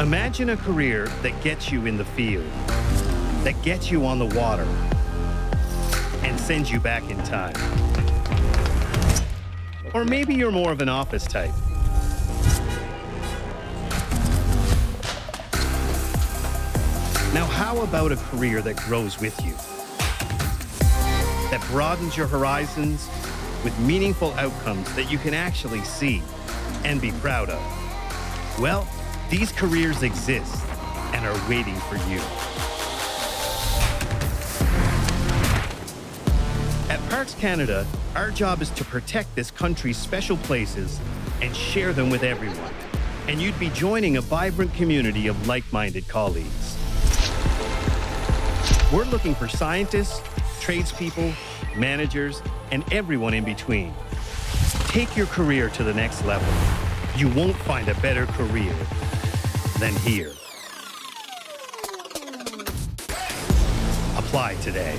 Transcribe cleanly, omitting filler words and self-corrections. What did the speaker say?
Imagine a career that gets you in the field, that gets you on the water, and sends you back in time. Or maybe you're more of an office type. Now, how about a career that grows with you? That broadens your horizons with meaningful outcomes that you can actually see and be proud of? Well, these careers exist and are waiting for you. At Parks Canada, our job is to protect this country's special places and share them with everyone. And you'd be joining a vibrant community of like-minded colleagues. We're looking for scientists, tradespeople, managers, and everyone in between. Take your career to the next level. You won't find a better career than here. Apply today.